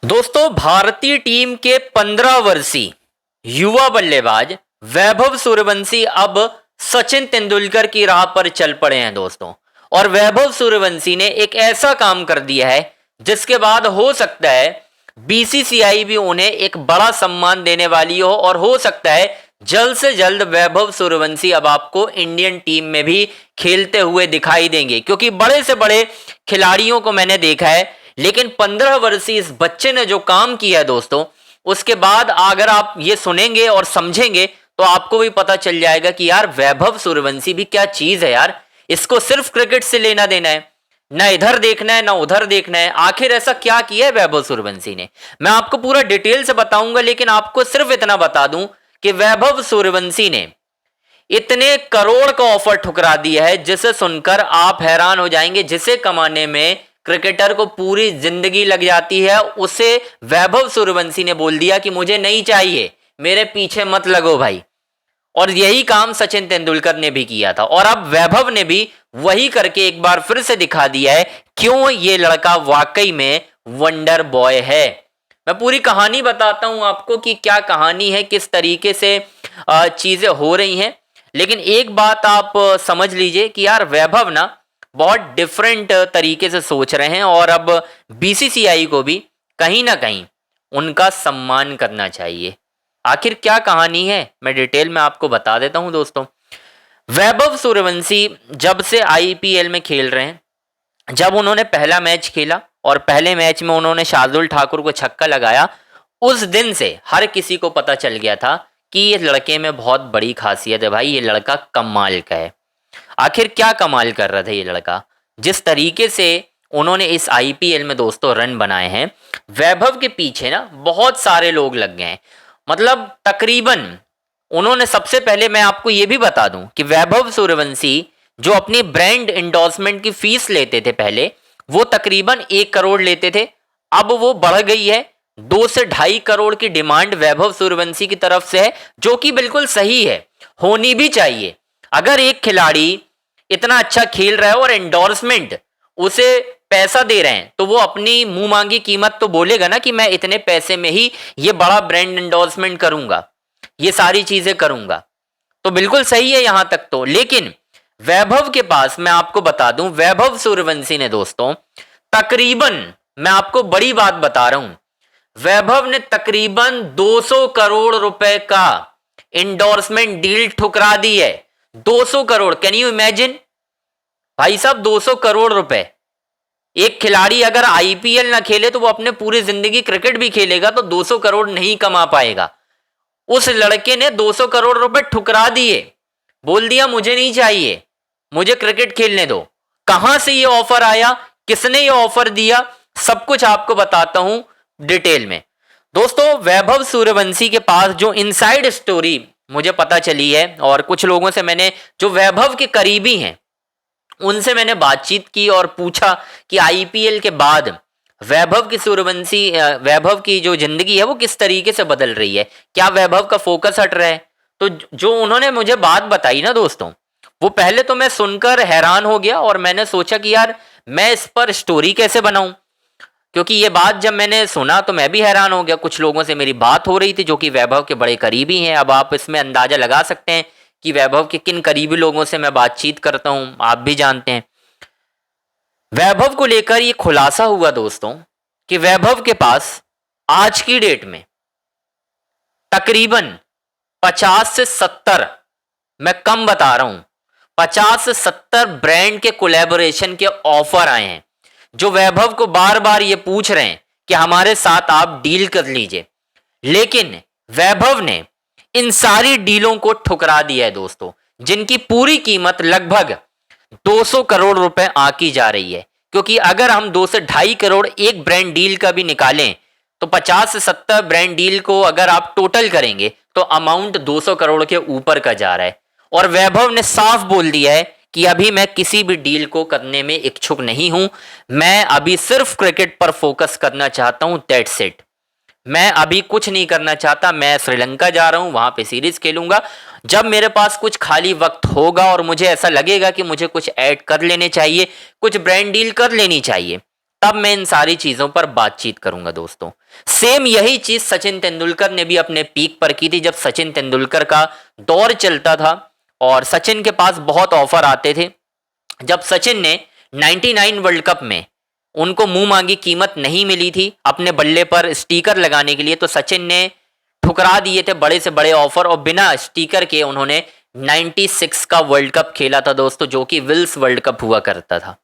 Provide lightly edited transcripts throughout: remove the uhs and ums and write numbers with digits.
दोस्तों, भारतीय टीम के 15 वर्षीय युवा बल्लेबाज वैभव सूर्यवंशी अब सचिन तेंदुलकर की राह पर चल पड़े हैं दोस्तों। और वैभव सूर्यवंशी ने एक ऐसा काम कर दिया है जिसके बाद हो सकता है बीसीसीआई भी उन्हें एक बड़ा सम्मान देने वाली हो, और हो सकता है जल्द से जल्द वैभव सूर्यवंशी अब आपको इंडियन टीम में भी खेलते हुए दिखाई देंगे, क्योंकि बड़े से बड़े खिलाड़ियों को मैंने देखा है, लेकिन 15 वर्षीय इस बच्चे ने जो काम किया है दोस्तों, उसके बाद अगर आप ये सुनेंगे और समझेंगे तो आपको भी पता चल जाएगा कि यार वैभव सूर्यवंशी भी क्या चीज है यार। इसको सिर्फ क्रिकेट से लेना देना है, ना इधर देखना है ना उधर देखना है। आखिर ऐसा क्या किया है वैभव सूर्यवंशी ने, मैं आपको पूरा डिटेल से बताऊंगा, लेकिन आपको सिर्फ इतना बता दूं कि वैभव सूर्यवंशी ने इतने करोड़ का ऑफर ठुकरा दिया है जिसे सुनकर आप हैरान हो जाएंगे। जिसे कमाने में क्रिकेटर को पूरी जिंदगी लग जाती है, उसे वैभव सूर्यवंशी ने बोल दिया कि मुझे नहीं चाहिए, मेरे पीछे मत लगो भाई। और यही काम सचिन तेंदुलकर ने भी किया था, और अब वैभव ने भी वही करके एक बार फिर से दिखा दिया है क्यों ये लड़का वाकई में वंडर बॉय है। मैं पूरी कहानी बताता हूं आपको कि क्या कहानी है, किस तरीके से चीजें हो रही हैं। लेकिन एक बात आप समझ लीजिए कि यार वैभव ना बहुत डिफरेंट तरीके से सोच रहे हैं, और अब बीसीसीआई को भी कहीं ना कहीं उनका सम्मान करना चाहिए। आखिर क्या कहानी है मैं डिटेल में आपको बता देता हूं दोस्तों। वैभव सूर्यवंशी जब से आईपीएल में खेल रहे हैं, जब उन्होंने पहला मैच खेला और पहले मैच में उन्होंने शार्दुल ठाकुर को छक्का लगाया, उस दिन से हर किसी को पता चल गया था कि ये लड़के में बहुत बड़ी खासियत है भाई, ये लड़का कमाल का है। आखिर क्या कमाल कर रहा था ये लड़का, जिस तरीके से उन्होंने इस आईपीएल में दोस्तों रन बनाए हैं, वैभव के पीछे ना बहुत सारे लोग लग गए हैं। मतलब तकरीबन उन्होंने, सबसे पहले मैं आपको ये भी बता दूं कि वैभव सूर्यवंशी जो अपनी ब्रांड इंडोर्समेंट की फीस लेते थे पहले, वो तकरीबन 1 करोड़ लेते थे। अब वो बढ़ गई है, 2 से 2.5 करोड़ की डिमांड वैभव सूर्यवंशी की तरफ से है, जो कि बिल्कुल सही है, होनी भी चाहिए। अगर एक खिलाड़ी इतना अच्छा खेल रहा है और एंडोर्समेंट उसे पैसा दे रहे हैं, तो वो अपनी मुंह मांगी कीमत तो बोलेगा ना कि मैं इतने पैसे में ही ये बड़ा ब्रांड एंडोर्समेंट करूंगा, ये सारी चीजें करूंगा। तो बिल्कुल सही है यहां तक तो। लेकिन वैभव के पास मैं आपको बता दूं, वैभव सूर्यवंशी ने दोस्तों तकरीबन, मैं आपको बड़ी बात बता रहा हूं, वैभव ने तकरीबन 200 करोड़ रुपए का इंडोर्समेंट डील ठुकरा दी है। 200 करोड़, कैन यू इमेजिन भाई साहब, 200 करोड़ रुपए। एक खिलाड़ी अगर आईपीएल ना खेले तो वो अपने पूरी जिंदगी क्रिकेट भी खेलेगा तो 200 करोड़ नहीं कमा पाएगा। उस लड़के ने 200 करोड़ रुपए ठुकरा दिए, बोल दिया मुझे नहीं चाहिए, मुझे क्रिकेट खेलने दो। कहां से ये ऑफर आया, किसने ये ऑफर दिया, सब कुछ आपको बताता हूं डिटेल में दोस्तों। वैभव सूर्यवंशी के पास जो इनसाइड स्टोरी मुझे पता चली है, और कुछ लोगों से मैंने, जो वैभव के करीबी हैं, उनसे मैंने बातचीत की और पूछा कि आईपीएल के बाद वैभव की जो जिंदगी है वो किस तरीके से बदल रही है, क्या वैभव का फोकस हट रहा है। तो जो उन्होंने मुझे बात बताई ना दोस्तों, वो पहले तो मैं सुनकर हैरान हो गया, और मैंने सोचा कि यार मैं इस पर स्टोरी कैसे बनाऊं, क्योंकि ये बात जब मैंने सुना तो मैं भी हैरान हो गया। कुछ लोगों से मेरी बात हो रही थी जो कि वैभव के बड़े करीबी हैं। अब आप इसमें अंदाजा लगा सकते हैं कि वैभव के किन करीबी लोगों से मैं बातचीत करता हूं, आप भी जानते हैं। वैभव को लेकर ये खुलासा हुआ दोस्तों कि वैभव के पास आज की डेट में तकरीबन 50 से 70, मैं कम बता रहा हूं, 50 से 70 ब्रांड के कोलैबोरेशन के ऑफर आए हैं, जो वैभव को बार बार ये पूछ रहे हैं कि हमारे साथ आप डील कर लीजिए। लेकिन वैभव ने इन सारी डीलों को ठुकरा दिया है दोस्तों, जिनकी पूरी कीमत लगभग 200 करोड़ रुपए आकी जा रही है। क्योंकि अगर हम 2 से 2.5 करोड़ एक ब्रांड डील का भी निकालें, तो 50 से 70 ब्रांड डील को अगर आप टोटल करेंगे तो अमाउंट 200 करोड़ के ऊपर का जा रहा है। और वैभव ने साफ बोल दिया है कि अभी मैं किसी भी डील को करने में इच्छुक नहीं हूं, मैं अभी सिर्फ क्रिकेट पर फोकस करना चाहता हूं, दैट्स इट। मैं अभी कुछ नहीं करना चाहता, मैं श्रीलंका जा रहा हूं, वहां पे सीरीज खेलूंगा। जब मेरे पास कुछ खाली वक्त होगा और मुझे ऐसा लगेगा कि मुझे कुछ ऐड कर लेने चाहिए, कुछ ब्रांड डील कर लेनी चाहिए, तब मैं इन सारी चीजों पर बातचीत करूंगा दोस्तों। सेम यही चीज सचिन तेंदुलकर ने भी अपने पीक पर की थी, जब सचिन तेंदुलकर का दौर चलता था और सचिन के पास बहुत ऑफर आते थे। जब सचिन ने 99 वर्ल्ड कप में उनको मुंह मांगी कीमत नहीं मिली थी अपने बल्ले पर स्टिकर लगाने के लिए, तो सचिन ने ठुकरा दिए थे बड़े से बड़े ऑफर और बिना स्टिकर के उन्होंने 96 का वर्ल्ड कप खेला था दोस्तों, जो कि विल्स वर्ल्ड कप हुआ करता था।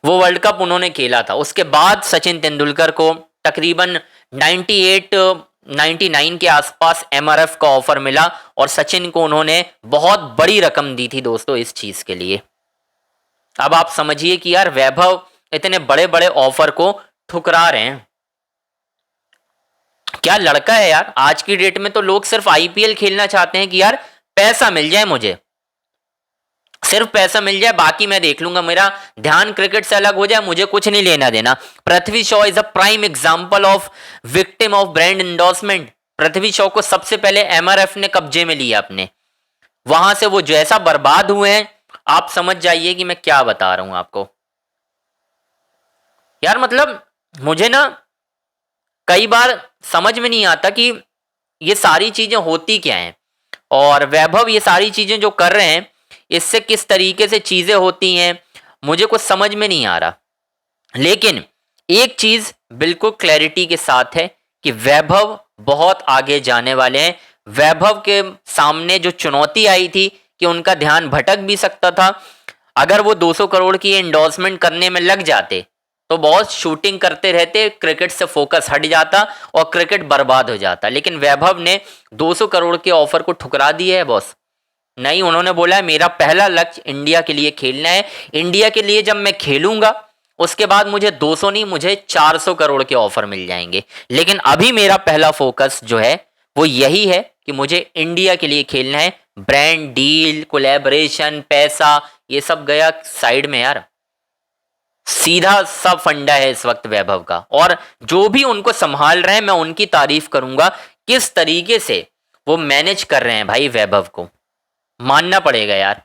वो वर्ल्ड कप उन्होंने खेला था। उसके बाद सचिन तेंदुलकर को तकरीबन 99 के आसपास एमआरएफ का ऑफर मिला और सचिन को उन्होंने बहुत बड़ी रकम दी थी दोस्तों इस चीज के लिए। अब आप समझिए कि यार वैभव इतने बड़े बड़े ऑफर को ठुकरा रहे हैं। क्या लड़का है यार। आज की डेट में तो लोग सिर्फ आईपीएल खेलना चाहते हैं कि यार पैसा मिल जाए, मुझे सिर्फ पैसा मिल जाए, बाकी मैं देख लूंगा, मेरा ध्यान क्रिकेट से अलग हो जाए, मुझे कुछ नहीं लेना देना। Prithvi Shaw is a prime example of victim of brand endorsement. Prithvi Shaw को सबसे पहले एमआरएफ ने कब्जे में लिया अपने, वहां से वो जैसा बर्बाद हुए हैं, आप समझ जाइए कि मैं क्या बता रहा हूं आपको। यार मतलब मुझे ना कई बार समझ में नहीं आता कि ये सारी चीजें होती क्या हैं और वैभव ये सारी चीजें जो कर रहे हैं इससे किस तरीके से चीजें होती हैं, मुझे कुछ समझ में नहीं आ रहा। लेकिन एक चीज बिल्कुल क्लैरिटी के साथ है कि वैभव बहुत आगे जाने वाले हैं। वैभव के सामने जो चुनौती आई थी कि उनका ध्यान भटक भी सकता था, अगर वो 200 करोड़ की एंडोर्समेंट करने में लग जाते तो बहुत शूटिंग करते रहते, क्रिकेट से फोकस हट जाता और क्रिकेट बर्बाद हो जाता। लेकिन वैभव ने 200 करोड़ के ऑफर को ठुकरा दिया है बॉस। नहीं, उन्होंने बोला है मेरा पहला लक्ष्य इंडिया के लिए खेलना है, इंडिया के लिए जब मैं खेलूंगा उसके बाद मुझे 200 नहीं, मुझे 400 करोड़ के ऑफर मिल जाएंगे। लेकिन अभी मेरा पहला फोकस जो है वो यही है कि मुझे इंडिया के लिए खेलना है। ब्रांड डील, कोलैबोरेशन, पैसा, ये सब गया साइड में यार। सीधा सब फंडा है इस वक्त वैभव का, और जो भी उनको संभाल रहे हैं मैं उनकी तारीफ करूंगा, किस तरीके से वो मैनेज कर रहे हैं भाई। वैभव को मानना पड़ेगा यार,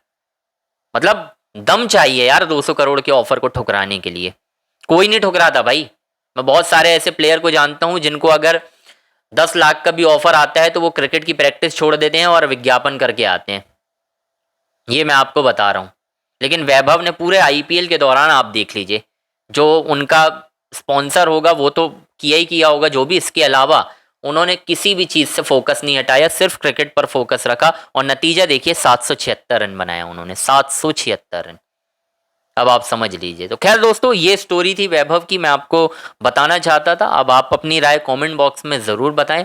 मतलब दम चाहिए यार 200 करोड़ के ऑफर को ठुकराने के लिए। कोई नहीं ठुकराता भाई। मैं बहुत सारे ऐसे प्लेयर को जानता हूं जिनको अगर 10 लाख का भी ऑफर आता है तो वो क्रिकेट की प्रैक्टिस छोड़ देते हैं और विज्ञापन करके आते हैं, ये मैं आपको बता रहा हूं। लेकिन वैभव ने पूरे आईपीएल के दौरान आप देख लीजिए, जो उनका स्पॉन्सर होगा वो तो किया ही किया होगा, जो भी, इसके अलावा उन्होंने किसी भी चीज से फोकस नहीं हटाया, सिर्फ क्रिकेट पर फोकस रखा और नतीजा देखिए 776 रन बनाया उन्होंने, 776 रन। अब आप समझ लीजिए। तो खैर दोस्तों, ये स्टोरी थी वैभव की, मैं आपको बताना चाहता था। अब आप अपनी राय कमेंट बॉक्स में ज़रूर बताएं।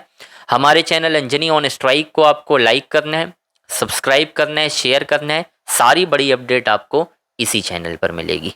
हमारे चैनल अंजनी ऑन स्ट्राइक को आपको लाइक करना है, सब्सक्राइब करना है, शेयर करना है। सारी बड़ी अपडेट आपको इसी चैनल पर मिलेगी।